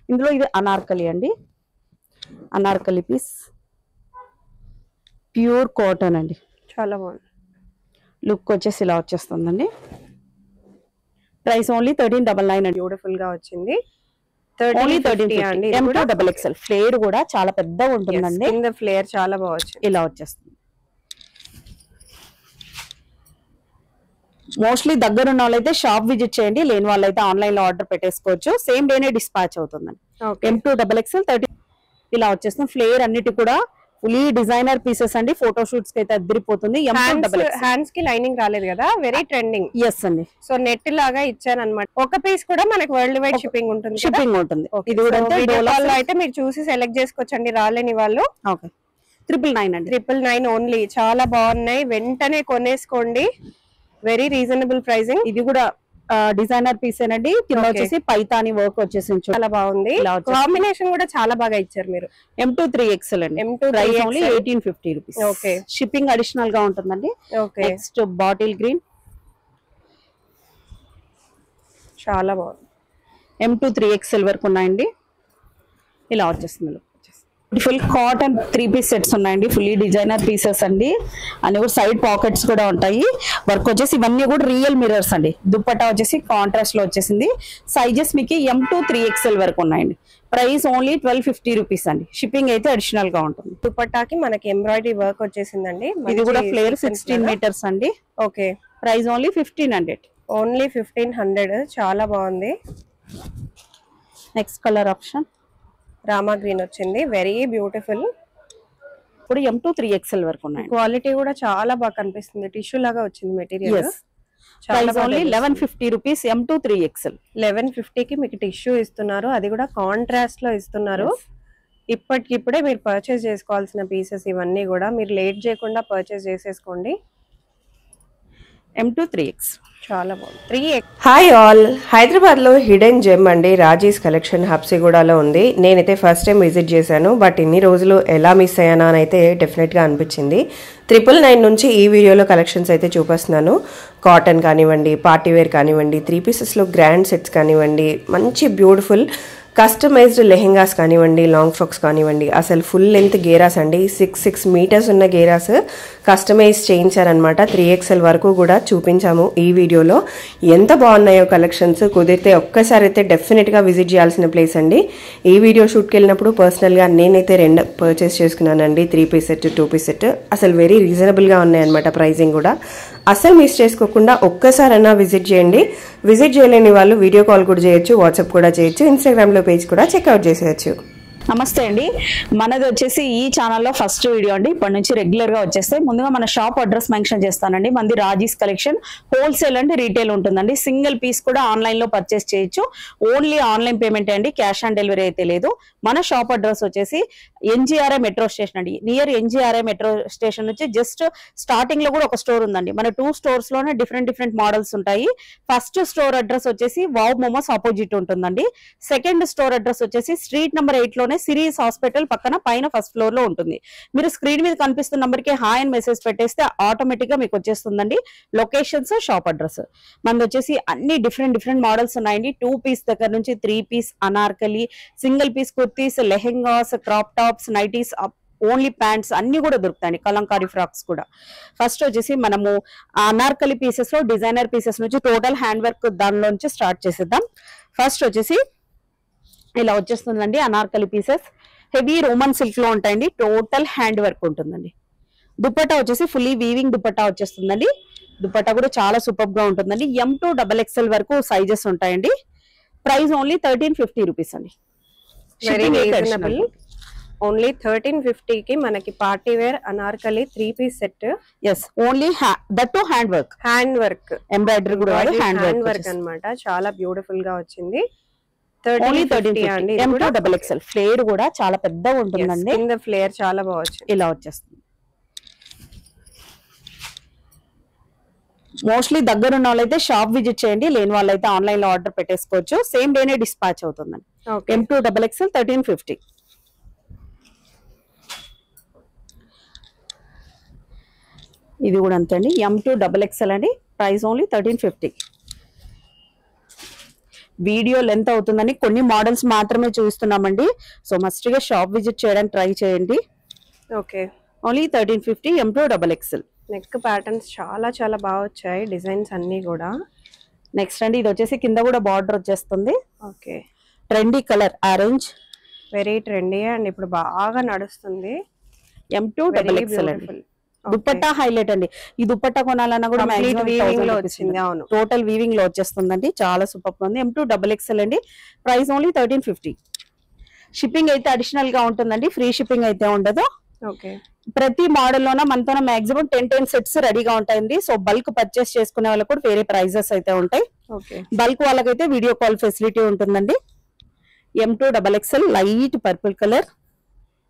ఇందులో ఇది అనార్కలి అండి, అనార్కలి పీస్ ప్యూర్ కాటన్ అండి, చాలా బాగుంది. లుక్ వచ్చేసి ఇలా వచ్చేస్తుందండి. ప్రైస్ ఓన్లీ 1399 అండి. బ్యూటిఫుల్ గా వచ్చింది. Only 1350 M2XXL. ఫ్లేర్ కూడా చాలా పెద్దగా ఉంటుందండి. కింద ఫ్లేర్ చాలా బాగుంది, ఇలా వచ్చేస్తుంది. మోస్ట్లీ దగ్గర ఉన్న వాళ్ళైతే షాప్ విజిట్ చేయండి, లేని వాళ్ళైతే ఆన్లైన్ లో ఆర్డర్ పెట్టేసుకోవచ్చు. సేమ్ డేనే డిస్పాచ్ అవుతుందండి. M2XXL 13 ఇలా వచ్చేస్తుంది. ఫ్లేర్ అన్నిటి కూడా ఫుల్లీ డిజైనర్ పీసెస్ అండి. ఫోటో షూట్స్ కి అయితే అద్దరిపోతుంది. హ్యాండ్స్ కి లైనింగ్ రాలేదు కదా, వెరీ ట్రెండింగ్. ఎస్ అండి. సో నెట్ లాగా ఇచ్చాను అనమాట. ఒక పీస్ కూడా మనకి వరల్డ్ వైడ్ షిప్పింగ్ ఉంటుంది. ఇది కూడా అయితే మీరు చూసి సెలెక్ట్ చేసుకోవచ్చండి, రాలేని వాళ్ళు. ఓకే 999 అండి. 999 ఓన్లీ. చాలా బాగున్నాయి, వెంటనే కొనేసుకోండి. Very reasonable pricing. ఇది కూడా డిజైనర్ పీస్ ఏనండి. కింద వచ్చేసి పైతాని వర్క్ వచ్చేసి చాలా బాగుంది. కాంబినేషన్ కూడా చాలా బాగా ఇచ్చారు మీరు. M2XXL అండి. Price only 1850 rupees. Okay, shipping additional గా ఉంటుందండి. ఓకే, నెక్స్ట్ బాటిల్ గ్రీన్ చాలా బాగుంది. M2XXL వరకు ఉన్నాయండి. ఇలా వచ్చేస్తుంది. ఫుల్ కాటన్ 3 పీస్ సెట్స్ ఉన్నాయండి. ఫుల్లీ డిజైనర్ పీసెస్ అండి. అన్ని కూడా సైడ్ పాకెట్స్ కూడా ఉంటాయి. వర్క్ వచ్చేసి ఇవన్నీ కూడా రియల్ మిర్రర్స్ అండి. దుప్పట్టా వచ్చేసి కాంట్రాస్ట్ లో వచ్చేసింది. సైజెస్ మీకు M2XXL వరకు ఉన్నాయండి. ప్రైస్ ఓన్లీ 1250 రూపీస్ అండి. షిప్పింగ్ అయితే అడిషనల్ గా ఉంటుంది. దుపట్టాకి మనకి ఎంబ్రాయిడరీ వర్క్ వచ్చేసిందండి. ఇది కూడా ఫ్లేర్ 16 మీటర్స్ అండి. Okay, price only 1500. ఓన్లీ 1500. చాలా బాగుంది. Next colour option Rama green వచ్చింది, వెరీ బ్యూటిఫుల్. ఇప్పుడు M2XXL వరకు ఉన్నాయి. క్వాలిటీ కూడా చాలా బాగా కనిపిస్తుంది. టిష్యూ లాగా వచ్చింది material. Price only 1150 rupees. M2XXL 1150 కి మీకు టిష్యూ ఇస్తున్నారు, అది కూడా కాంట్రాస్ట్ లో ఇస్తున్నారు. ఇప్పటికిప్పుడే మీరు పర్చేస్ చేసుకోవాల్సిన పీసెస్ ఇవన్నీ కూడా. మీరు లేట్ చేయకుండా పర్చేస్ చేసేసుకోండి. M2XXL చాలా బాగుంది. 3X. హాయ్ ఆల్, హైదరాబాద్ లో హిడెన్ జెమ్ అండి రాజీస్ కలెక్షన్ హబ్సిగూడలో ఉంది. నేనైతే ఫస్ట్ టైం విజిట్ చేశాను, బట్ ఇన్ని రోజులు ఎలా మిస్ అయ్యానా అని అయితే డెఫినెట్ గా అనిపించింది. 999 నుంచి ఈ వీడియోలో కలెక్షన్స్ అయితే చూపిస్తున్నాను. కాటన్ కానివ్వండి, పార్టీ వేర్ కానివ్వండి, 3 పీసెస్ లో గ్రాండ్ సెట్స్ కానివ్వండి, మంచి బ్యూటిఫుల్ కస్టమైజ్డ్ లెహెంగాస్ కానివ్వండి, లాంగ్ ఫ్రాక్స్ కానివ్వండి, అసలు ఫుల్ లెంత్ గేరాస్ అండి. 6 మీటర్స్ ఉన్న గేరాస్ కస్టమైజ్ చేయించారనమాట. 3XL వరకు కూడా చూపించాము ఈ వీడియోలో. ఎంత బాగున్నాయో కలెక్షన్స్. కుదిరితే ఒక్కసారి అయితే డెఫినెట్గా విజిట్ చేయాల్సిన ప్లేస్ అండి. ఈ వీడియో షూట్కి వెళ్ళినప్పుడు పర్సనల్గా నేనైతే 2 పర్చేస్ చేసుకున్నానండి. 3 పీస్ సెట్, 2 పీస్ సెట్. అసలు వెరీ రీజనబుల్గా ఉన్నాయన్నమాట. ప్రైజింగ్ కూడా అసలు మిస్ చేసుకోకుండా ఒక్కసారైనా విజిట్ చేయండి. విజిట్ చేయలేని వాళ్ళు వీడియో కాల్ కూడా చేయొచ్చు, వాట్సాప్ కూడా చేయొచ్చు, ఇన్స్టాగ్రామ్లో పేజ్ కూడా చెక్అవుట్ చేసేయచ్చు. నమస్తే అండి, మనది వచ్చేసి ఈ ఛానల్లో ఫస్ట్ వీడియో అండి. ఇప్పటి నుంచి రెగ్యులర్ గా వచ్చేస్తే ముందుగా మన షాప్ అడ్రస్ మెన్షన్ చేస్తానండి. మంది రాజీస్ కలెక్షన్ హోల్సేల్ అండి, రీటైల్ ఉంటుందండి. సింగిల్ పీస్ కూడా ఆన్లైన్ లో పర్చేస్ చేయొచ్చు. ఓన్లీ ఆన్లైన్ పేమెంట్ అండి, క్యాష్ ఆన్ డెలివరీ అయితే లేదు. మన షాప్ అడ్రస్ వచ్చేసి NGRI మెట్రో స్టేషన్ అండి. నియర్ NGRI మెట్రో స్టేషన్ నుంచి జస్ట్ స్టార్టింగ్ లో కూడా ఒక స్టోర్ ఉందండి. మన 2 స్టోర్స్ లోనే డిఫరెంట్ మోడల్స్ ఉంటాయి. ఫస్ట్ స్టోర్ అడ్రస్ వచ్చేసి వావ్ మోమోస్ ఆపోజిట్ ఉంటుందండి. సెకండ్ స్టోర్ అడ్రస్ వచ్చేసి స్ట్రీట్ నెంబర్ 8 లోనే సిరీస్ హాస్పిటల్ పక్కన పైన ఫస్ట్ ఫ్లోర్ లో ఉంటుంది. మీరు స్క్రీన్ మీద కనిపిస్తున్న నంబర్ కి హాయ్ అని మెసేజ్ పెట్టేస్తే ఆటోమేటిక్ గా మీకు వచ్చేస్తుందండి లొకేషన్స్, షాప్ అడ్రస్. మనది వచ్చేసి అన్ని డిఫరెంట్ మోడల్స్ ఉన్నాయండి. 2 పీస్ దగ్గర నుంచి 3 piece, anarkali, single piece kurtis, lehengas, crop tops, nighties, only pants అన్ని కూడా దొరుకుతాయండి. కలంకారీ ఫ్రాక్స్ కూడా. ఫస్ట్ వచ్చేసి మనము అనార్కలి పీసెస్ లో డిజైనర్ పీసెస్ నుంచి టోటల్ హ్యాండ్ వర్క్ దానిలోంచి స్టార్ట్ చేసేద్దాం. ఫస్ట్ వచ్చేసి ఇలా వచ్చేస్తుందండి anarkali pieces. Heavy Roman silk లో ఉంటాయండి. టోటల్ హ్యాండ్ వర్క్ ఉంటుందండి. దుపట్టా వచ్చేసి ఫుల్లీ వీవింగ్ దుపట్టా వచ్చేస్తుందండి. దుపట్టా కూడా చాలా సూపర్ గా ఉంటుందండి. M2XXL వరకు సైజెస్ ఉంటాయండి. ప్రైస్ ఓన్లీ 1350 రూపీస్ అండి. ఓన్లీ 1350 కి మనకి party wear anarkali 3 piece set. Yes, only that too hand work embroidery కూడా హ్యాండ్ వర్క్ అన్నమాట. చాలా బ్యూటిఫుల్ గా వచ్చింది. Only 1350 M2XXL. ఫ్లేర్ కూడా చాలా పెద్దగా ఉంటుందండి. కింద ఫ్లేర్ చాలా బాగుంది. ఇలా వచ్చేస్తుంది. మోస్ట్లీ దగ్గర ఉన్న వాళ్ళైతే షాప్ విజిట్ చేయండి, లేని వాళ్ళైతే ఆన్లైన్ లో ఆర్డర్ పెట్టేసుకోవచ్చు. సేమ్ డేనే డిస్పాచ్ అవుతుందండి. M2XXL 1350. ఇది కూడా అంతే అండి. M2XXL అండి. Price only 1350. వీడియో లెంత్ అవుతుందని కొన్ని మోడల్స్ మాత్రమే చూస్తున్నామండి. సో మస్ట్ గా షాప్ విజిట్ చేయడానికి ట్రై చేయండి. Okay, only 1350 M2 XXL. Neck patterns చాలా చాలా బాగా వచ్చాయి, డిజైన్స్ అన్ని కూడా. నెక్స్ట్ అండి ఇది వచ్చేసి కింద కూడా బార్డర్ వచ్చేస్తుంది. Okay, trendy colour orange, very trendy and ఇప్పుడు బాగా నడుస్తుంది. M2 XXL అండి. దుపట్టా హైలైట్ అండి. ఈ దుపట్టా కొనాలన్నా కూడా వీవింగ్ లో వచ్చింది. అవును, టోటల్ వీవింగ్ లో వచ్చేస్తుందండి. చాలా సూపర్ ఉంది. M2 XXL అండి. Price only 1350. షిప్పింగ్ అయితే అడిషనల్ గా ఉంటుందండి, ఫ్రీ షిప్పింగ్ అయితే ఉండదు. ఓకే, ప్రతి మోడల్ లోన మనతో మాక్సిమం 10 సెట్స్ రెడీగా ఉంటాయండి. సో బల్క్ పర్చేస్ చేసుకునే వాళ్ళకి కూడా వేరే ప్రైజెస్ అయితే ఉంటాయి. ఓకే, బల్క్ వాళ్ళకైతే వీడియో కాల్ ఫెసిలిటీ ఉంటుందండి. M2 XXL light purple colour.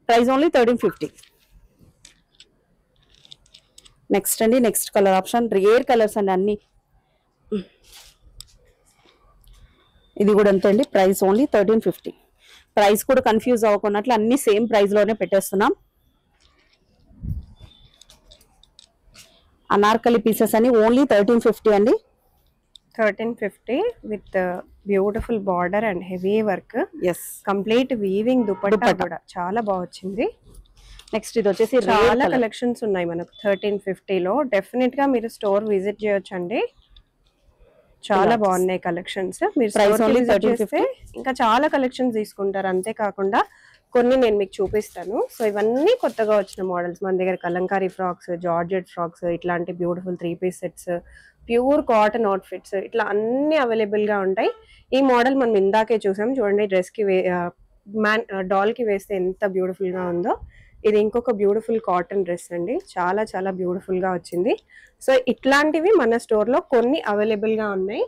Price only 1350. Next అండి next colour option rare colours అండి అన్ని. ఇది కూడా అంతే అండి. Price only 1350. ప్రైస్ కూడా కన్ఫ్యూజ్ అవ్వకున్నట్లు అన్ని సేమ్ ప్రైస్ లోనే పెట్టేస్తున్నాం. అనార్కలి పీసెస్ అని ఓన్లీ 1350 అండి. 1350 with beautiful border and heavy work. Yes, complete weaving dupatta కూడా చాలా బాగా వచ్చింది. నెక్స్ట్ ఇది వచ్చేసి చాలా కలెక్షన్స్ ఉన్నాయి మనకు 1350 లో. డెఫినెట్ గా మీరు స్టోర్ విజిట్ చేయొచ్చండి, చాలా బాగున్నాయి కలెక్షన్స్. మీరు ప్రైస్ ఓన్లీ 1350. ఇంకా చాలా కలెక్షన్స్ తీసుకుంటారు. అంతేకాకుండా కొన్ని నేను మీకు చూపిస్తాను. సో ఇవన్నీ కొత్తగా వచ్చిన మోడల్స్ మన దగ్గర. కలంకారీ ఫ్రాక్స్, జార్జెట్ ఫ్రాక్స్, ఇట్లాంటి beautiful 3 piece sets, pure cotton outfits, ఇట్లా అన్ని అవైలబుల్ గా ఉంటాయి. ఈ మోడల్ మనం ఇందాకే చూసాం చూడండి, డ్రెస్ కి డాల్ కి వేస్తే ఎంత బ్యూటిఫుల్ గా ఉందో. ఇది ఇంకొక బ్యూటిఫుల్ కాటన్ డ్రెస్ అండి, చాలా చాలా బ్యూటిఫుల్ గా వచ్చింది. సో ఇట్లాంటివి మన స్టోర్ లో కొన్ని అవైలబుల్ గా ఉన్నాయి.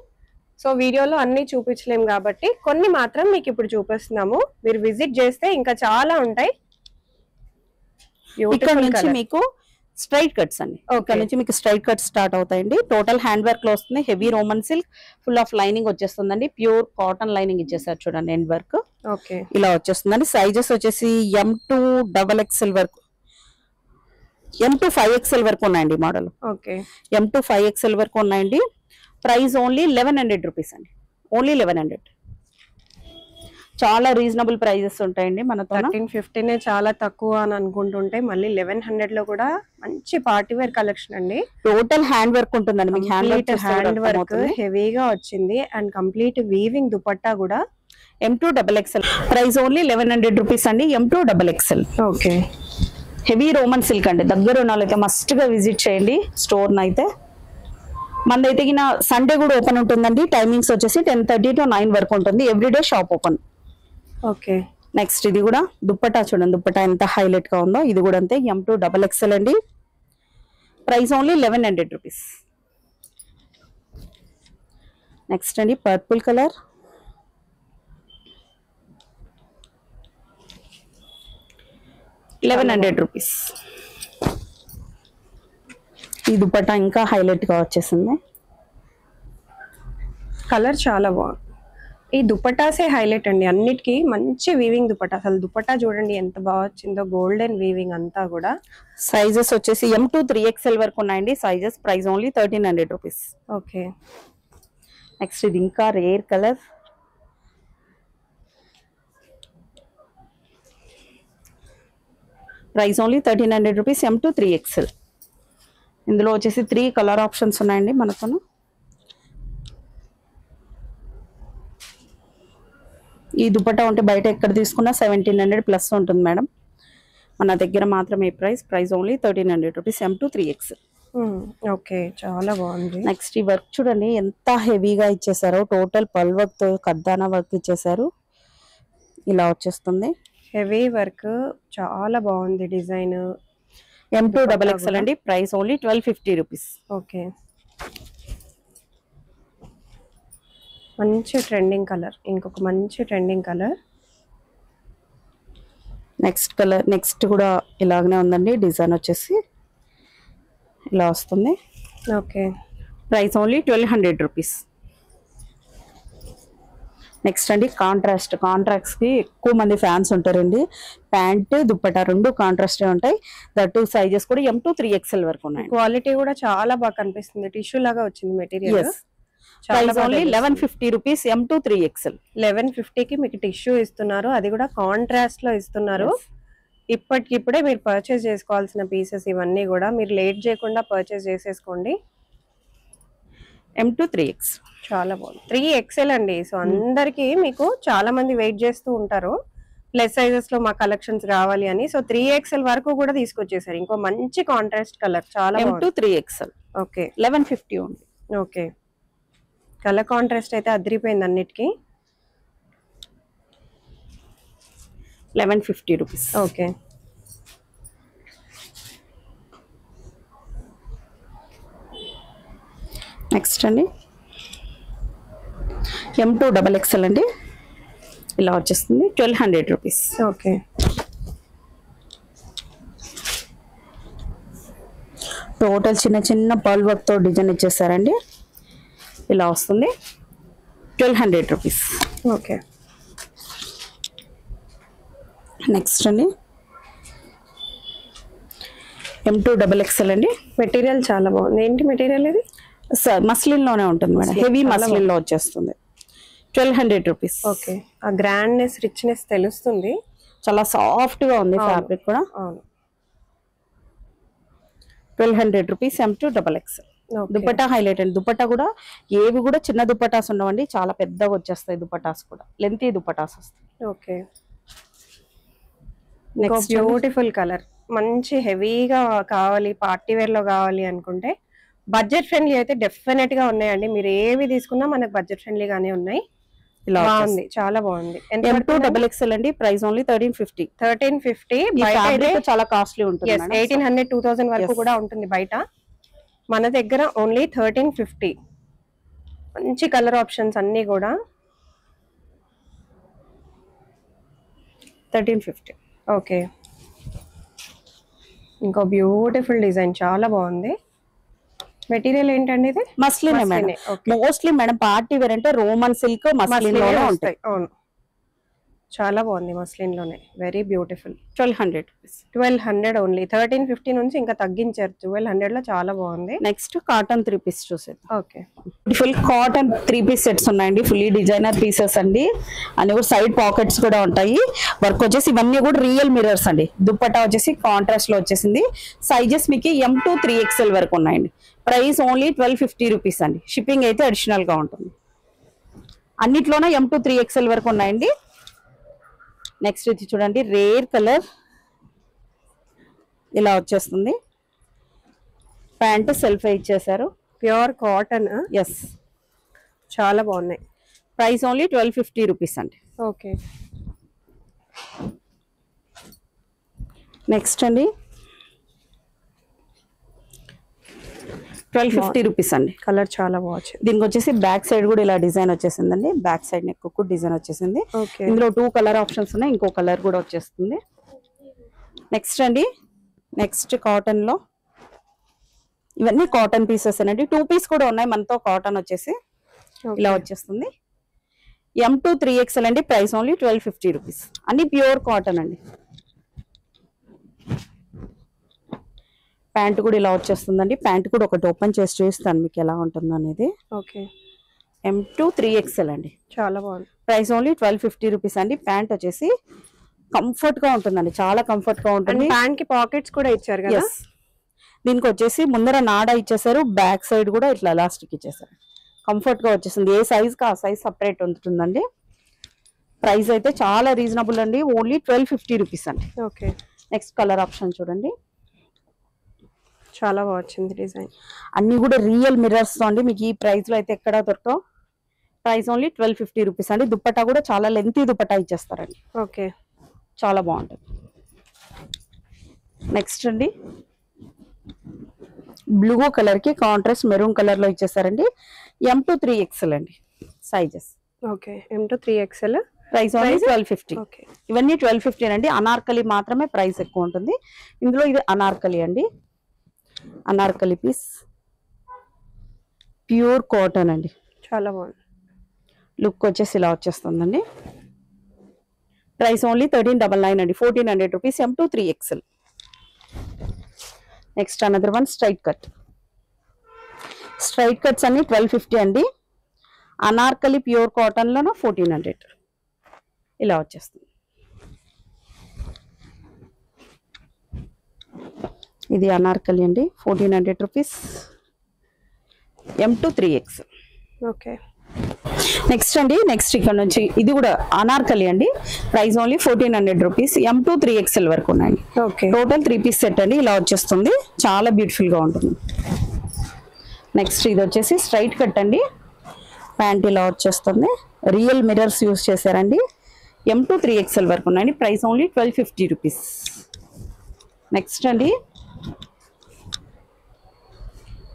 సో వీడియోలో అన్ని చూపించలేం కాబట్టి కొన్ని మాత్రం మీకు ఇప్పుడు చూపిస్తున్నాము. మీరు విజిట్ చేస్తే ఇంకా చాలా ఉంటాయి. ఇక్కడ నుంచి మీకు స్ట్రైట్ కట్స్ అండి. ఇక్కడ నుంచి మీకు స్ట్రైట్ కట్స్ స్టార్ట్ అవుతాయండి. టోటల్ హ్యాండ్ వర్క్ లో వస్తుంది. Heavy Roman silk, full of lining వచ్చేస్తుందండి. ప్యూర్ కాటన్ లైనింగ్ ఇచ్చేసారు చూడండి ఎండ్ వర్క్. ఓకే, ఇలా వచ్చేస్తుందండి. సైజెస్ వచ్చేసి M2 XXL వరకు, M2 5XL వరకు ఉన్నాయండి మోడల్. ఓకే, M2 5XL వరకు ఉన్నాయండి. ప్రైస్ ఓన్లీ 1100 రూపీస్ అండి. ఓన్లీ 1100. చాలా రీజనబుల్ ప్రైజెస్ ఉంటాయండి మనతో. 1350 చాలా తక్కువ అని అనుకుంటుంటే మళ్ళీ 1100 లో కూడా మంచి పార్టీ వేర్ కలెక్షన్ అండి. టోటల్ హ్యాండ్ వర్క్ ఉంటుందండి మీకు. హ్యాండ్ వర్క్ హెవీగా వచ్చింది అండ్ కంప్లీట్ వీవింగ్ దుపట్టా కూడా. M2 XXL price only 1100 rupees అండి. M2 XXL. Okay, heavy Roman silk అండి. దగ్గర ఉన్న వాళ్ళైతే మస్ట్ గా విజిట్ చేయండి స్టోర్ నైతే. మనదైతే సండే కూడా ఓపెన్ ఉంటుందండి. టైమింగ్స్ వచ్చేసి 10:30 to 9 వరకు ఉంటుంది. Everyday shop open. Okay, next ఇది కూడా దుప్పటా చూడండి, దుప్పటా ఎంత హైలైట్ గా ఉందో. ఇది కూడా అంతే M2 XXL అండి. Price only 1100 rupees. నెక్స్ట్ అండి పర్పుల్ కలర్. ₹1100. ఈ దుపట్టా ఇంకా హైలైట్ గా వచ్చేసింది. కలర్ చాలా బాగుంది. ఈ దుపట్టాసే హైలైట్ అండి అన్నిటికీ. మంచి వీవింగ్ దుపట్టా. అసలు దుపట్టా చూడండి ఎంత బాగా వచ్చిందో, గోల్డెన్ వీవింగ్ అంతా కూడా. సైజెస్ వచ్చేసి M2 3XL వరకు ఉన్నాయండి sizes. Price only 1300 rupees. Okay, next ఇది ఇంకా rare colour. Price only 1300 rupees. M2 3XL. ఇందులో వచ్చేసి 3 కలర్ ఆప్షన్స్ ఉన్నాయండి మనతో. ఈ దుపట్టా ఉంటే బయట ఎక్కడ తీసుకున్నా 1700 ప్లస్ ఉంటుంది మేడం. మన దగ్గర మాత్రం ఈ price only 1300 rupees. M2 3XL. Okay, చాలా బాగుంది. నెక్స్ట్ ఈ వర్క్ చూడండి ఎంత హెవీగా ఇచ్చేసారో. టోటల్ పల్ వర్క్ తో కద్దానా వర్క్ ఇచ్చేసారు. ఇలా వచ్చేస్తుంది హెవీ వర్క్, చాలా బాగుంది డిజైన్. M2 XXL అండి. Price only 1250 rupees. ఓకే, మంచి ట్రెండింగ్ కలర్. ఇంకొక మంచి trending colour. Next colour next కూడా ఇలాగనే ఉందండి. డిజైన్ వచ్చేసి ఇలా వస్తుంది. Okay, price only 1200 rupees. Next అండి కాంట్రాస్ట్. కాంట్రాక్ట్స్ కి ఎక్కువ మంది ఫ్యాన్స్ ఉంటారండి. ప్యాంట్ దుప్పటా రెండు కాంట్రాస్టే ఉంటాయి. దట్టు సైజెస్ కూడా M2 3XL వరకు ఉన్నాయి. క్వాలిటీ కూడా చాలా బాగా కనిపిస్తుంది. టిష్యూ లాగా వచ్చింది material. Price only 1150 rupees M to 3XL. 1150కి మీకు టిష్యూ ఇస్తున్నారు, అది కూడా కాంట్రాస్ట్ లో ఇస్తున్నారు. ఇప్పటికిప్పుడే మీరు పర్చేస్ చేసుకోవాల్సిన పీసెస్ ఇవన్నీ కూడా, మీరు లేట్ చేయకుండా పర్చేస్ చేసేసుకోండి. M to 3X చాలా బాగుంది. 3XL అండి. సో అందరికి మీకు చాలా మంది వెయిట్ చేస్తూ ఉంటారు ప్లస్ సైజెస్ లో మా కలెక్షన్స్ రావాలి అని. సో 3XL వరకు కూడా తీసుకొచ్చేసారు. ఇంకో మంచి కాంట్రాస్ట్ కలర్, చాలా M to 3XL. ఓకే 1150 ఉంది. ఓకే కలర్ కాంట్రాస్ట్ అయితే అదిరిపోయింది అన్నిటికీ. 1150 రూపీస్. ఓకే నెక్స్ట్ అండి M to XXL అండి, ఇలా వచ్చేస్తుంది 1200 రూపీస్. ఓకే టోటల్ చిన్న చిన్న పర్ల్ వర్క్ తో డిజైన్ ఇచ్చేసారండి, ఇలా వస్తుంది 1200 రూపీస్. ఓకే నెక్స్ట్ అండి M to XXL అండి. మెటీరియల్ చాలా బాగుంది. ఏంటి మెటీరియల్ ఇది? మస్లిన్ లోనే ఉంటుంది మేడం, హెవీ మస్లిన్ లో వచ్చేస్తుంది 1200 రూపీస్. ఓకే ఆ గ్రాండ్నెస్ రిచ్నెస్ తెలుస్తుంది, చాలా సాఫ్ట్ గా ఉంది ఫ్యాబ్రిక్ కూడా. అవును 1200 rupees M to XXL. Dupatta highlight అండి. దుపట్టా కూడా ఏవి కూడా చిన్న దుపట్టాస్ ఉండవండి, చాలా పెద్దగా వచ్చేస్తాయి దుపట్టాస్ కూడా, లెంతీ దుపట్టాస్ వస్తాయి. ఓకే నెక్స్ట్ బ్యూటిఫుల్ కలర్, మంచి హెవీగా కావాలి పార్టీ వేర్ లో కావాలి అనుకుంటే బడ్జెట్ ఫ్రెండ్లీ అయితే డెఫినెట్ గా ఉన్నాయండి. మీరు ఏవి తీసుకున్నా మనకు బడ్జెట్ ఫ్రెండ్లీగానే ఉన్నాయి. ఇలా బాగుంది, చాలా బాగుంది. M to XXL అండి, ప్రైస్ ఓన్లీ 1350. 1350 చాలా కాస్ట్లీ ఉంటుంది. 1800 2000 వరకు కూడా ఉంటుంది బయట. మన దగ్గర ఓన్లీ 1350. మంచి కలర్ ఆప్షన్స్ అన్ని కూడా 1350. ఓకే ఇంకో బ్యూటిఫుల్ డిజైన్, చాలా బాగుంది. మెటీరియల్ ఏంటండి ఇది? Muslin madam. Mostly madam party wear అంటే రోమన్ సిల్క్ మస్లిన్ లోనే ఉంటాయి. అవును చాలా బాగుంది మస్లిన్ లోనే, వెరీ బ్యూటిఫుల్. 1200 1200 ఓన్లీ. 1350 నుంచి ఇంకా తగ్గించారు, 1200 లో చాలా బాగుంది. నెక్స్ట్ కాటన్ 3 పీస్ చూసేది. Okay full cotton 3 piece sets ఉన్నాయండి, ఫుల్లీ డిజైనర్ పీసెస్ అండి. అన్ని కూడా సైడ్ పాకెట్స్ కూడా ఉంటాయి. వర్క్ వచ్చేసి ఇవన్నీ కూడా రియల్ మిరర్స్ అండి. దుపట్టా వచ్చేసి కాంట్రాస్ట్ లో వచ్చేసింది. సైజెస్ మీకు M to 3XL వరకు ఉన్నాయండి. ప్రైస్ ఓన్లీ 1250 రూపీస్ అండి. షిప్పింగ్ అయితే అడిషనల్ గా ఉంటుంది. అన్నిట్లోనే M to 3XL వరకు ఉన్నాయండి. నెక్స్ట్ ఇది చూడండి, రేర్ కలర్, ఇలా వచ్చేస్తుంది. ప్యాంట్ సెల్ఫ్ ఇచ్చేసారు, ప్యూర్ కాటన్. ఎస్ చాలా బాగున్నాయి. ప్రైస్ ఓన్లీ 1250 రూపీస్ అండి. ఓకే నెక్స్ట్ అండి 1250 రూపీస్ అండి. కలర్ చాలా బాగుంది. దీనికి వచ్చేసి బ్యాక్ సైడ్ కూడా ఇలా డిజైన్ వచ్చేసిందండి. బ్యాక్ సైడ్ నెక్ కూడా డిజైన్ వచ్చేసింది. ఇందులో 2 కలర్ ఆప్షన్స్ ఉన్నాయి, ఇంకో కలర్ కూడా వచ్చేస్తుంది. నెక్స్ట్ అండి నెక్స్ట్ కాటన్ లో ఇవన్నీ కాటన్ పీసెస్ అండి. 2 పీస్ కూడా ఉన్నాయి మనతో. కాటన్ వచ్చేసి ఇలా వచ్చేస్తుంది. M to 3XL అండి. Price only 1250 rupees. అన్ని ప్యూర్ కాటన్ అండి. ప్యాంట్ కూడా ఇలా వచ్చేస్తుందండి. ప్యాంట్ కూడా ఒకటి ఓపెన్ చేసి చూస్తాను మీకు ఎలా ఉంటుందో అనేది. ఓకే M to 3XL అండి. చాలా బాగుంది. ప్రైస్ ఓన్లీ 1250 రూపీస్ అండి. ప్యాంట్ వచ్చేసి కంఫర్ట్ గా ఉంటుందండి, చాలా కంఫర్ట్ గా ఉంటుంది. ప్యాంట్ కి పాకెట్స్ కూడా ఇచ్చారు కదా. దీనికి వచ్చేసి ముందర నాడా ఇచ్చేసారు, బ్యాక్ సైడ్ కూడా ఇట్లా ఎలాస్టిక్ ఇచ్చేసారు. కంఫర్ట్ గా వచ్చేసింది. ఏ సైజ్ కి ఆ సైజ్ సపరేట్ ఉంటుందండి. ప్రైస్ అయితే చాలా రీజనబుల్ అండి, ఓన్లీ 1250 రూపీస్ అండి. ఓకే నెక్స్ట్ కలర్ ఆప్షన్ చూడండి, చాలా బాగుంది డిజైన్. అన్ని కూడా రియల్ మిర్రర్స్ తో అండి. మీకు ఈ ప్రైస్ లో అయితే ఎక్కడ దొరకవు. ప్రైస్ ఓన్లీ 1250 రూపీస్ అండి. దుపట్టా కూడా చాలా లెంతీ దుపట్టా ఇచ్చేస్తారండి. ఓకే చాలా బాగుంటుంది. నెక్స్ట్ అండి బ్లూ కలర్ కి కాంట్రాస్ట్ మెరూన్ కలర్ లో ఇచ్చేసారండి. M to 3XL అండి sizes. Okay M to 3XL. Price only 1250. Okay ఇవన్నీ 1250 అండి. అనార్కలి మాత్రమే ప్రైస్ ఎక్కువ ఉంటుంది. ఇందులో ఇది అనార్కలి అండి. అనార్కలి పీస్ ప్యూర్ కాటన్ అండి, చాలా బాగుంది. లుక్ వచ్చేసి ఇలా వచ్చేస్తుందండి. ప్రైస్ ఓన్లీ 1399 అండి. 1400 rupees. M to 3XL. Next another one straight cut. Straight cuts అన్ని 1250 అండి. అనార్కలి ప్యూర్ కాటన్ లోన 1400 ఇలా వచ్చేస్తుంది. ఇది అనార్కలి అండి 1400 rupees. M2 3X. Okay. Next అండి నెక్స్ట్ ఇక్కడ నుంచి ఇది కూడా అనార్కలి అండి, price only 1400 rupees. M2 3XL వరకు ఉన్నాయండి. ఓకే. టోటల్ 3 పీస్ సెట్ అండి, ఇలా వచ్చేస్తుంది, చాలా బ్యూటిఫుల్ గా ఉంటుంది. నెక్స్ట్ ఇది వచ్చేసి స్ట్రైట్ కట్ అండి, ప్యాంట్ ఇలా వచ్చేస్తుంది, రియల్ మిర్రర్స్ యూస్ చేశారండి. M2 3XL వరకు ఉన్నాయండి, ప్రైస్ ఓన్లీ 1250 రూపీస్. నెక్స్ట్ అండి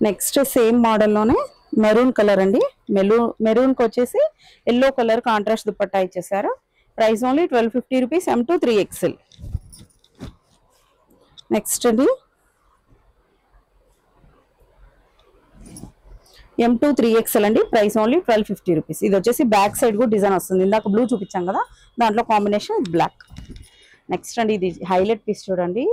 నెక్స్ట్ సేమ్ మోడల్లోనే మెరూన్ కలర్ అండి, మెరూన్కి వచ్చేసి ఎల్లో కలర్ కాంట్రాస్ట్ దుపట్టా ఇచ్చేసారు, price only 1250 rupees. M2 3XL. Next అండి M2 3XL అండి, ప్రైస్ ఓన్లీ 1250 రూపీస్. ఇది వచ్చేసి బ్యాక్ సైడ్ కూడా డిజైన్ వస్తుంది, ఇందాక బ్లూ చూపించాం కదా దాంట్లో కాంబినేషన్ బ్లాక్. నెక్స్ట్ అండి ఇది హైలైట్ పీస్ చూడండి,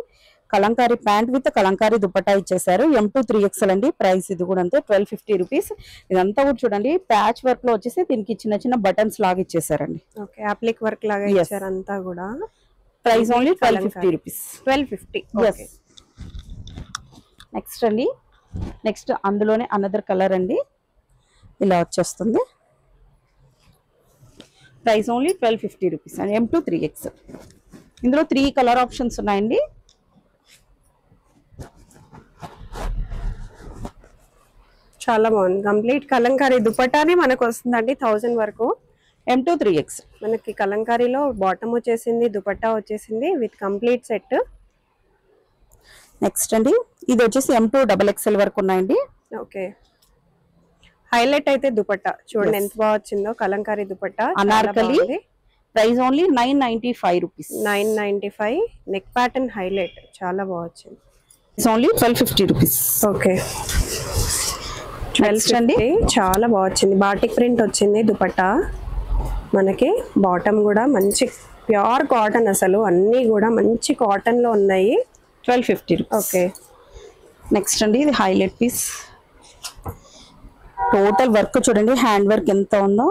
కలంకారీ ప్యాంట్ విత్ కలంకారీ దుపట్టా ఇచ్చేసారు. M2 3XL అండి, ప్రైస్ ఇది కూడా అంతే 1250 రూపీస్. ఇదంతా కూడా చూడండి ప్యాచ్ వర్క్ లో వచ్చేసి దీనికి చిన్న చిన్న బటన్స్ లాగా ఇచ్చేసారండి. ఓకే, అప్లిక్ వర్క్ లాగా ఇచ్చారు అంతా కూడా. Price only 1250 rupees. 1250. Okay. Next అండి నెక్స్ట్ అందులోనే అనదర్ కలర్ అండి, ఇలా వచ్చేస్తుంది, ప్రైస్ ఓన్లీ 1250 రూపీస్ అండి. M2 3XL. ఇందులో 3 కలర్ ఆప్షన్స్ ఉన్నాయండి. చాలా బాగుంది, కంప్లీట్ కలంకారీ దుపట్టానే మనకు వస్తుందండి 1000 వరకు. M2 3XL. మనకి కలంకారీలో బాటమ్ వచ్చేసింది, దుపట్టా వచ్చేసింది విత్ కంప్లీట్ సెట్. నెక్స్ట్ అండి ఇది వచ్చేసి M2 XXL వరకు ఉన్నాయండి. ఓకే. హైలైట్ అయితే దుపట్టా చూడండి ఎంత బాగా వచ్చిందో, Kalamkari dupatta Anarkali, price only 995 rupees. 995. Neck pattern highlight చాలా బాగా వచ్చింది, ఇట్స్ ఓన్లీ 1250 రూపీస్. ఓకే. 12 అండి, చాలా బాగా వచ్చింది, బాటిక్ ప్రింట్ వచ్చింది దుపట్టా మనకి. బాటమ్ కూడా మంచి ప్యూర్ కాటన్, అసలు అన్నీ కూడా మంచి కాటన్ లో ఉన్నాయి. 1250 రూపీస్. ఓకే. నెక్స్ట్ అండి ఇది హైలైట్ పీస్, టోటల్ వర్క్ చూడండి, హ్యాండ్ వర్క్ ఎంత ఉందో.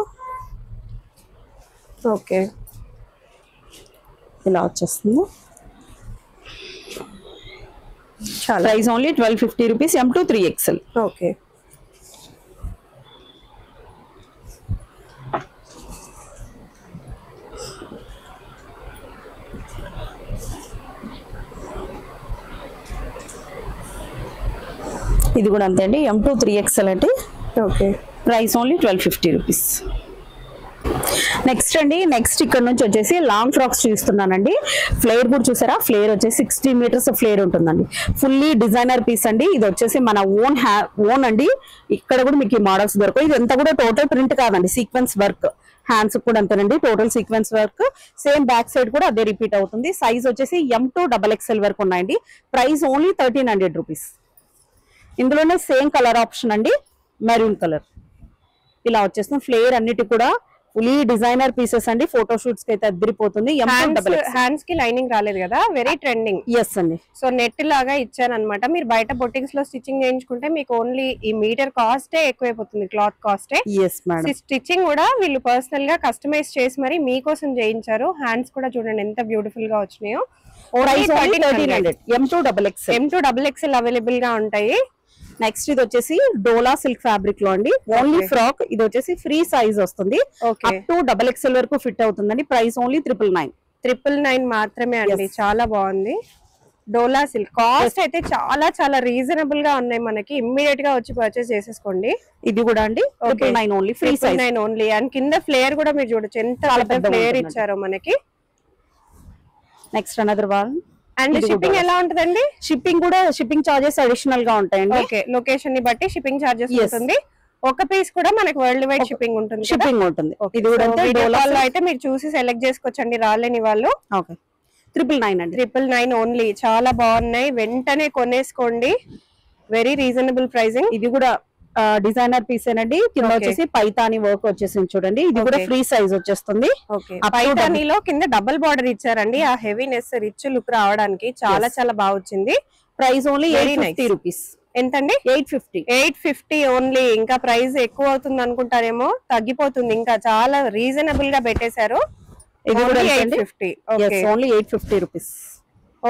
ఓకే. ఇలా వచ్చేస్తుంది, చాలా price only 1250 rupees. M2 3XL. Okay. ఇది కూడా అంతే అండి, M2 3XL అంటే. Okay. Price only 1250 rupees. Next అండి నెక్స్ట్ ఇక్కడ నుంచి వచ్చేసి లాంగ్ ఫ్రాక్స్ చూస్తున్నానండి. ఫ్లేర్ కూడా చూసారా, ఫ్లేర్ వచ్చేసి 16 మీటర్స్ ఫ్లేర్ ఉంటుందండి, ఫుల్లీ డిజైనర్ పీస్ అండి. ఇది వచ్చేసి మన ఓన్ అండి, ఇక్కడ కూడా మీకు ఈ మోడల్స్ దొరకవు. ఇది ఎంత కూడా టోటల్ ప్రింట్ కాదండి, సీక్వెన్స్ వర్క్, హ్యాండ్స్ కూడా అంతేనండి, total sequence work. Same back side కూడా అదే రిపీట్ అవుతుంది. సైజ్ వచ్చేసి M2 XXL వరకు ఉన్నాయండి, ప్రైస్ ఓన్లీ 1300 రూపీస్. ఇందులోనే సేమ్ కలర్ ఆప్షన్ అండి, మెరూన్ కలర్. ఇలా వచ్చేస్తుంది, ఫ్లేర్ అన్నిటి కూడా ఫుల్లీ డిజైనర్ పీసెస్ అండి, ఫోటో షూట్స్ కి అయితే అద్దరిపోతుంది. హ్యాండ్స్ కి లైనింగ్ రాలేదు కదా, వెరీ ట్రెండింగ్. ఎస్ అండి. సో నెట్ లాగా ఇచ్చాను అనమాట. మీరు బయట బొటిక్స్ లో స్టిచ్చింగ్ చేయించుకుంటే మీకు ఓన్లీ ఈ మీటర్ కాస్టే ఎక్కువైపోతుంది, క్లాత్ కాస్టే. Yes madam. స్టిచ్చింగ్ కూడా వీళ్ళు పర్సనల్ గా కస్టమైజ్ చేసి మరి మీకోసం చేయించారు. హ్యాండ్స్ కూడా చూడండి ఎంత బ్యూటిఫుల్ గా వచ్చినాయో. M2 XXL అవైలబుల్ గా ఉంటాయి. నెక్స్ట్ ఇది వచ్చేసి డోలా సిల్క్ ఫ్యాబ్రిక్ లో అండి, ఓన్లీ ఫ్రాక్. ఇది వచ్చేసి ఫ్రీ సైజ్ వస్తుంది, అప్ టు XXL వరకు ఫిట్ అవుతుందండి. ప్రైస్ ఓన్లీ 999 మాత్రమే అండి. చాలా బాగుంది. డోలా సిల్క్ కాస్ట్ అయితే చాలా చాలా రీజనబుల్ గా ఉన్నాయి మనకి. ఇమ్మీడియట్ గా వచ్చి పర్చేస్ చేసేసుకోండి. ఇది కూడా అండి 999 only, free size 9 only. And కింద ఫ్లేయర్ కూడా మీరు చూడొచ్చు ఎంత పెద్ద ఫ్లేయర్ ఇచ్చారో మనకి. Next another one. And shipping ఎలా ఉంటదండి? షిప్పింగ్ చార్జెస్ అడిషనల్ గా ఉంటాయండి. ఓకే, లొకేషన్ ని బట్టి షిప్పింగ్ చార్జెస్ ఉంటుంది. ఒక పీస్ కూడా మనకి వరల్డ్ వైడ్ షిప్పింగ్ ఉంటుంది. ఇది కూడా డోలాలో అయితే మీరు చూసి సెలెక్ట్ చేసుకోవచ్చండి, రాలేని వాళ్ళు. ఓకే, 999 అండి, 999 ఓన్లీ. చాలా బాగున్నాయి, వెంటనే కొనేసుకోండి. Very reasonable pricing. ఇది కూడా డిజైనర్ పీస్ అండి, కింద వచ్చేసి పైతాని వర్క్ వచ్చేసి చూడండి. ఇది కూడా ఫ్రీ సైజ్ వచ్చేస్తుంది. పైతానీలో కింద డబుల్ బార్డర్ ఇచ్చారండి, ఆ హెవీనెస్ రిచ్ లుక్ రావడానికి చాలా చాలా బాగా వచ్చింది. Price only 850 rupees. ఎంతండి? 850. 850 ఓన్లీ. ఇంకా ప్రైస్ ఎక్కువ అవుతుంది అనుకుంటారేమో, తగ్గిపోతుంది. ఇంకా చాలా రీజనబుల్ గా పెట్టేశారు. ఇది కూడా 850. Only 850 rupees.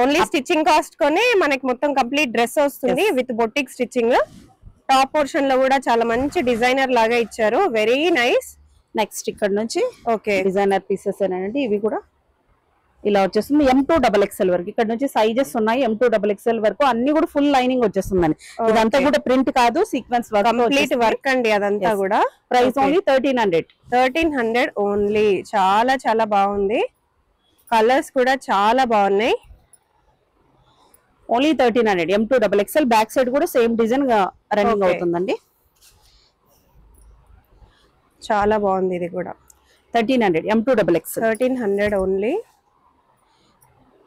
Only stitching cost కొని మనకి మొత్తం కంప్లీట్ డ్రెస్ వస్తుంది with boutique stitching. Top portion లో కూడా చాలా మంచి డిజైనర్ లాగా ఇచ్చారు. Very nice. నెక్స్ట్ ఇక్కడ నుంచి డిజైనర్ పీసెస్ ఏనండి. ఇవి కూడా ఇలా వచ్చేస్తుంది M2XXL వరకు. ఇక్కడ నుంచి సైజెస్ ఉన్నాయి M2XXL వరకు. అన్ని కూడా ఫుల్ లైనింగ్ వచ్చేస్తుందండి. ఇదంతా కూడా ప్రింట్ కాదు, సీక్వెన్స్ కంప్లీట్ వర్క్ అండి అదంతా కూడా. Price only 1300 only. చాలా చాలా బాగుంది. కలర్స్ కూడా చాలా బాగున్నాయి. Only 1300 M2XXL. బ్యాక్ సైడ్ కూడా సేమ్ డిజైన్ గా రన్నింగ్ అవుతుందండి. చాలా బాగుంది. ఇది కూడా 1300 M2XXL. 1300 only.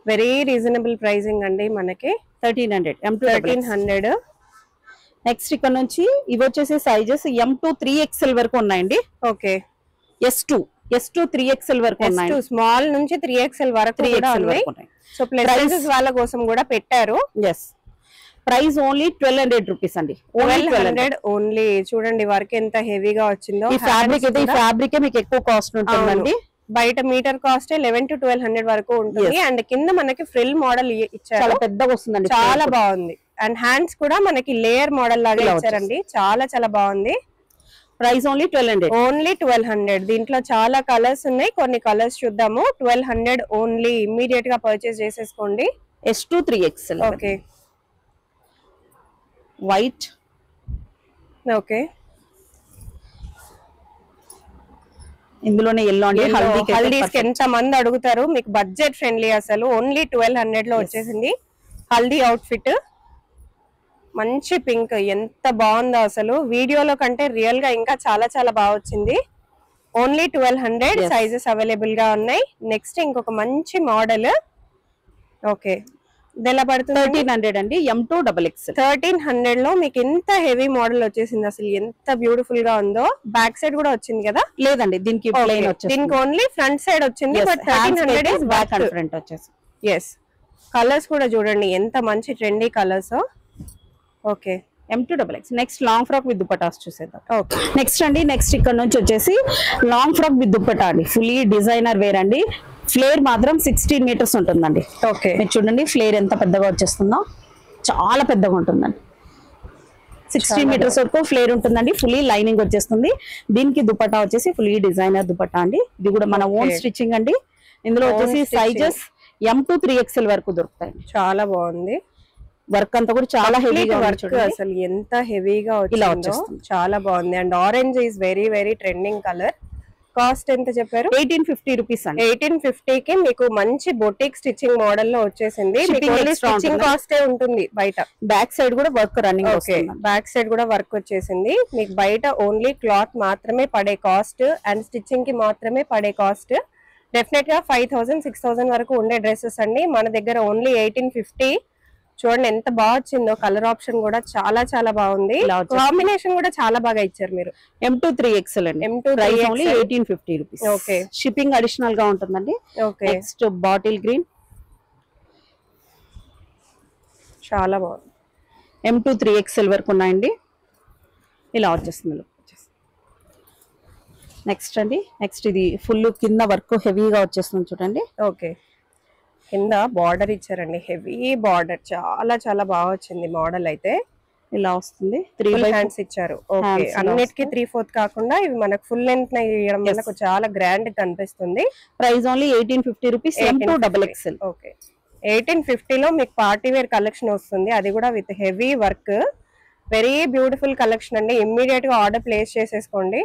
Very reasonable pricing అండి మనకి. 1300 1300. నెక్స్ట్ ఇక్కడ నుంచి ఇవి వచ్చేసి సైజెస్ M2 3XL వరకు ఉన్నాయండి. ఓకే. S2 3XL వరకు ఉన్నాయి. స్మాల్ నుంచి 3XL వరకు కూడా ఉన్నాయి. సో ప్లస్ వాళ్ళ కోసం కూడా పెట్టారు. ప్రైస్ ఓన్లీ 1200 రూపీస్ అండి. 1200 ఓన్లీ. చూడండి వర్క్ ఎంత హెవీగా వచ్చిందో. ఈ ఫ్యాబ్రిక్ అయితే, ఈ ఫ్యాబ్రిక్ మీకు ఎక్కువ కాస్ట్ ఉంటుందండి. బయట మీటర్ కాస్ట్ 1100 to 1200 వరకు ఉంటుంది. అండ్ కింద మనకి ఫ్రిల్ మోడల్ ఇచ్చారు. చాలా పెద్దగా వస్తుందండి. చాలా బాగుంది. అండ్ హ్యాండ్స్ కూడా మనకి లేయర్ మోడల్ లాగా ఇచ్చారండి. చాలా చాలా బాగుంది. Price only 1200. ఓన్లీ 1200. దీంట్లో చాలా కలర్స్ ఉన్నాయి. కొన్ని కలర్స్ చూద్దాము. 1200 ఓన్లీ. ఇమ్మీడియట్ గా పర్చేస్ చేసేసుకోండి. S2 3XL. Okay. White. Okay. ఇందులోనే ఎల్లో అండి. హల్దీస్ ఎంత మంది అడుగుతారు. మీకు బడ్జెట్ ఫ్రెండ్లీ అసలు. ఓన్లీ 1200 లో వచ్చేసింది హల్దీ అవుట్ ఫిట్. మంచి పింక్. ఎంత బాగుందో అసలు. వీడియోలో కంటే రియల్ గా ఇంకా చాలా చాలా బాగా వచ్చింది. ఓన్లీ 1200. సైజెస్ అవైలబుల్ గా ఉన్నాయి. నెక్స్ట్ ఇంకొక మంచి మోడల్. ఓకే. ఇది ఎలా పడుతుంది? 1300 అండి. M2XXL. 1300 లో మీకు ఎంత హెవీ మోడల్ వచ్చేసింది. అసలు ఎంత బ్యూటిఫుల్ గా ఉందో. బ్యాక్ సైడ్ కూడా వచ్చింది కదా? లేదండి, దీనికి ప్లెయిన్ వచ్చింది. దీనికి ఓన్లీ ఫ్రంట్ సైడ్ వచ్చింది. But 1300 is back and front వచ్చేసి. ఎస్. కలర్స్ కూడా చూడండి ఎంత మంచి trendy colours. Okay. M2XXL. Next long frock with dupattas చూసేద్దాం. ఓకే. నెక్స్ట్ అండి, నెక్స్ట్ ఇక్కడ నుంచి వచ్చేసి లాంగ్ ఫ్రాక్ విత్ దుపటా అండి. ఫుల్లీ డిజైనర్ వేర్ అండి. ఫ్లేర్ మాత్రం 16 మీటర్స్ ఉంటుందండి. ఓకే. మీరు చూడండి ఫ్లేర్ ఎంత పెద్దగా వచ్చేస్తుందో. చాలా పెద్దగా ఉంటుందండి. 16 మీటర్స్ వరకు ఫ్లేర్ ఉంటుందండి. ఫుల్లీ లైనింగ్ వచ్చేస్తుంది. దీనికి దుపట్టా వచ్చేసి ఫుల్లీ డిజైనర్ దుపట్టా అండి. ఇది కూడా మన ఓన్ స్టిచ్చింగ్ అండి. ఇందులో వచ్చేసి సైజెస్ M2 3XL వరకు దొరుకుతాయి. చాలా బాగుంది. వర్క్ అంతా కూడా చాలా హెవీగా వర్క్. అసలు ఎంత హెవీగా వచ్చేస్తుంది. చాలా బాగుంది. And orange is very very trending colour. Cost ఎంత చెప్పారు? 1850 రూపీస్ అండి. 1850 కి మీకు మంచి బొటిక్ స్టిచ్చింగ్ మోడల్ లో వచ్చేసింది. స్టిచ్చింగ్ కాస్టే ఉంటుంది బయట. బ్యాక్ సైడ్ కూడా work running. Okay. Back side కూడా వర్క్ వచ్చేసింది. మీకు బయట ఓన్లీ క్లాత్ మాత్రమే పడే కాస్ట్ అండ్ స్టిచ్చింగ్ కి మాత్రమే పడే కాస్ట్. డెఫినెట్ గా 5000 6000 వరకు ఉండే డ్రెస్సెస్ అండి. మన దగ్గర ఓన్లీ 1850. చూడండి ఎంత బాగా వచ్చిందో. కలర్ ఆప్షన్ కూడా చాలా చాలా బాగుంది. కాంబినేషన్ కూడా చాలా బాగా ఇచ్చారు మీరు. M2 3XL అండి. M2 only 1850 rupees. Okay. Shipping additional గా ఉంటుందండి. ఓకే. Next bottle green. చాలా బాగుంది. M2 3XL వరకు ఉన్నాయండి. ఇలా వచ్చేస్తుంది. నెక్స్ట్ అండి, నెక్స్ట్ ఇది ఫుల్ కింద వర్క్ హెవీగా వచ్చేస్తుంది చూడండి. ఓకే. కింద బార్డర్ ఇచ్చారండి. Heavy border. చాలా చాలా బాగా వచ్చింది మోడల్ అయితే. ఇలా వస్తుంది. 3 హ్యాండ్స్ ఇచ్చారు. ఓకే. అన్నిటికీ 3/4 కాకుండా ఇవి మనకు ఫుల్ లెంత్ ఇవ్వడం వల్ల చాలా గ్రాండ్ కనిపిస్తుంది. Price only 1850 rupees. M2XXL. Okay. 1850 లో మీకు పార్టీ వేర్ కలెక్షన్ వస్తుంది. అది కూడా with heavy work. Very beautiful collection అండి. ఇమ్మీడియట్ గా ఆర్డర్ ప్లేస్ చేసేసుకోండి.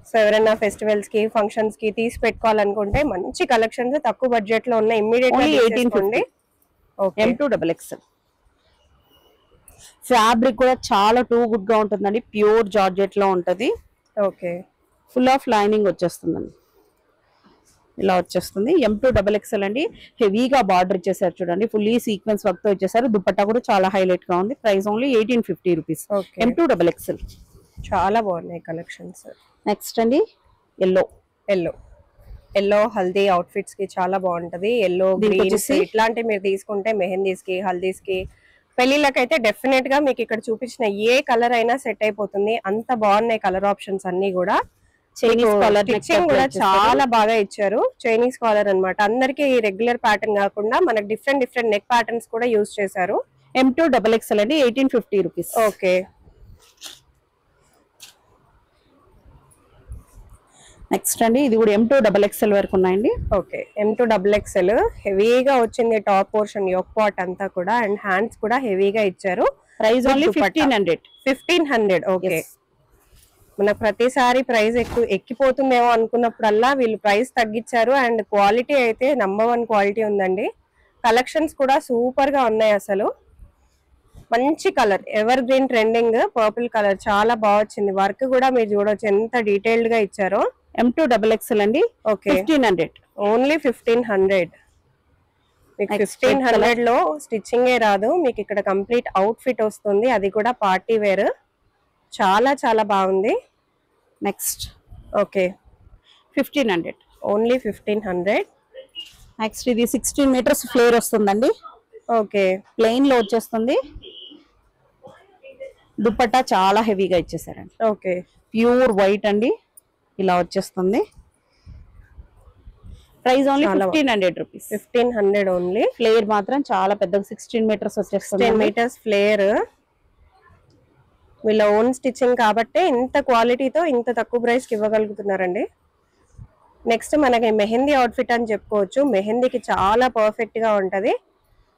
సో ఎవరైనా ఫెస్టివల్స్ కి ఫంక్షన్స్ కి తీసి పెట్టుకోవాలనుకుంటే మంచి కలెక్షన్స్ తక్కువ బడ్జెట్ లో ఉన్నాయి. ఇమ్మీడియట్ గా 1850. M2XXL. ఫ్యాబ్రిక్ కూడా చాలా టూ గుడ్ గా ఉంటుందండి. ప్యూర్ జార్జెట్ లో ఉంటది. ఓకే. ఫుల్ ఆఫ్ లైనింగ్ వచ్చేస్తుందండి. ఇలా వచ్చేస్తుంది. M2XXL అండి. హెవీగా బార్డర్ ఇచ్చేసారు చూడండి. ఫుల్లీ సీక్వెన్స్ వర్క్ తో ఇచ్చేసారు. దుపట్టా కూడా చాలా హైలైట్ గా ఉంది. Price only 1850 rupees. M2XXL. చాలా బాగున్నాయి కలెక్షన్స్. నెక్స్ట్ అండి yellow. Yellow haldi out fits కి చాలా బాగుంటది. ఎల్లో గ్రీన్ ఇట్లాంటి మీరు తీసుకుంటే మెహందీస్ కి హల్దీస్ కి పెళ్లిళ్ళకైతే డెఫినెట్ గా మీకు ఇక్కడ చూపించిన ఏ కలర్ అయినా సెట్ అయిపోతుంది. అంత బాగున్నాయి కలర్ ఆప్షన్స్ అన్ని కూడా. చైనీస్ కాలర్ స్టిచ్చింగ్ కూడా చాలా బాగా ఇచ్చారు. చైనీస్ కాలర్ అన్నమాట. అందరికి రెగ్యులర్ ప్యాటర్న్ కాకుండా మనకి డిఫరెంట్ డిఫరెంట్ నెక్ ప్యాటర్న్స్ కూడా యూజ్ చేశారు. M2 XXL అండి 1850 రూపీస్. ఓకే. నెక్స్ట్ అండి ఇది కూడా M2 XXL వరకు ఉన్నాయండి. ఓకే. M2 XXL హెవీగా వచ్చింది టాప్ పోర్షన్ యోక్ పాట్ అంతా కూడా అండ్ హ్యాండ్స్ కూడా హెవీగా ఇచ్చారు. Price only 1500. ఓకే. మనకు ప్రతిసారి ప్రైస్ ఎక్కిపోతుందేమో అనుకున్నప్పుడల్లా వీళ్ళు ప్రైస్ తగ్గించారు అండ్ క్వాలిటీ అయితే నంబర్ 1 క్వాలిటీ ఉందండి. కలెక్షన్స్ కూడా సూపర్ గా ఉన్నాయి. అసలు మంచి colour ever green trending purple colour చాలా బాగా వచ్చింది. వర్క్ కూడా మీరు చూడొచ్చు ఎంత డీటెయిల్డ్ గా ఇచ్చారో. M2 XXL అండి. ఓకే. 1500. ఓన్లీ 1500. మీకు 1500 లో స్టిచ్చింగ్ ఏ రాదు, మీకు ఇక్కడ కంప్లీట్ అవుట్ ఫిట్ వస్తుంది. అది కూడా పార్టీ వేర్. చాలా చాలా బాగుంది. Next okay 1500. ఓన్లీ 1500. నెక్స్ట్ ఇది 16 మీటర్స్ ఫ్లేర్ వస్తుందండి. ఓకే. ప్లెయిన్ లో వచ్చేస్తుంది. దుపట్టా చాలా హెవీగా ఇచ్చేసారండి. ఓకే. ప్యూర్ వైట్ అండి ఇలా వచ్చేస్తుంది. Price only 1500 rupees. 1500 only. Flare మాత్రం చాలా పెద్దగా 16 మీటర్స్ వచ్చేస్తుంది. 16 మీటర్స్ ఫ్లేర్. వీళ్ళ ఓన్ స్టిచ్చింగ్ కాబట్టి ఇంత క్వాలిటీతో ఇంత తక్కువ ప్రైస్ కి ఇవ్వగలుగుతున్నారండి. నెక్స్ట్ మనకి మెహందీ అవుట్ఫిట్ అని చెప్పుకోవచ్చు. మెహందీకి చాలా పర్ఫెక్ట్ గా ఉంటది.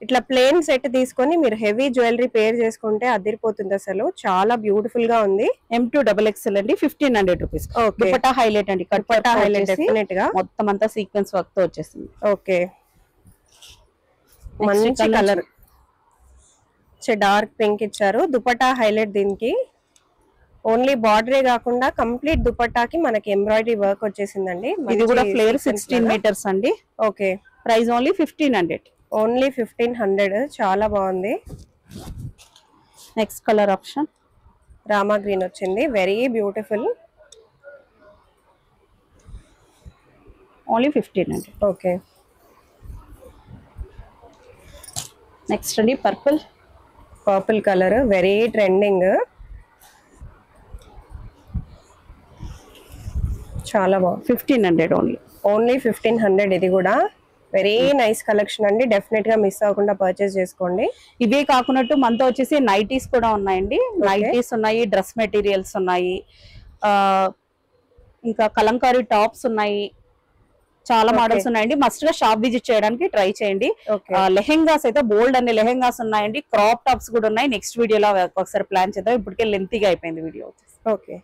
ఇట్లా ప్లేన్ సెట్ తీసుకొని మీరు హెవీ జ్యువెలరీ పేర్ చేసుకుంటే అదిరిపోతుంది. అసలు చాలా బ్యూటిఫుల్ గా ఉంది. M2 XXL అండి 1500 రూపీస్. దుపట్టా హైలైట్ అండి. దుపట్టా హైలైట్ డెఫినెట్ గా మొత్తం అంతా సీక్వెన్స్ వర్క్ తో వచ్చేసింది. ఓకే. మంచి కలర్ డార్క్ పింక్ ఇచ్చారు. దుపట్టా హైలైట్ దీనికి. ఓన్లీ బార్డరే కాకుండా కంప్లీట్ దుపట్టాకి మనకి ఎంబ్రాయిడరీ వర్క్ వచ్చేసిందండి. ఇది కూడా ఫ్లేర్ 16 మీటర్స్ అండి. ఓకే. Price only 1500. ఓన్లీ 1500. చాలా బాగుంది. Next colour option Rama green వచ్చింది. Very beautiful. Only 1500. Okay. Next అండి పర్పుల్ కలర్ వెరీ ట్రెండింగ్. చాలా బాగుంది. 1500 ఓన్లీ 1500. ఇది కూడా వెరీ నైస్ కలెక్షన్ అండి. డెఫినెట్ గా మిస్ అవ్వకుండా పర్చేస్ చేసుకోండి. ఇవే కాకున్నట్టు మనతో వచ్చేసి నైటీస్ కూడా ఉన్నాయండి. నైటీస్ ఉన్నాయి, డ్రెస్ మెటీరియల్స్ ఉన్నాయి, ఇంకా కలంకారీ టాప్స్ ఉన్నాయి. చాలా మోడల్స్ ఉన్నాయండి. మస్ట్ గా షాప్ విజిట్ చేయడానికి ట్రై చేయండి. లెహెంగాస్ అయితే బోల్డ్ అనే లెహెంగాస్ ఉన్నాయండి. క్రాప్ టాప్స్ కూడా ఉన్నాయి. నెక్స్ట్ వీడియోలో ఒకసారి ప్లాన్ చేద్దాం. ఇప్పటికే లెంతీగా అయిపోయింది వీడియో. ఓకే.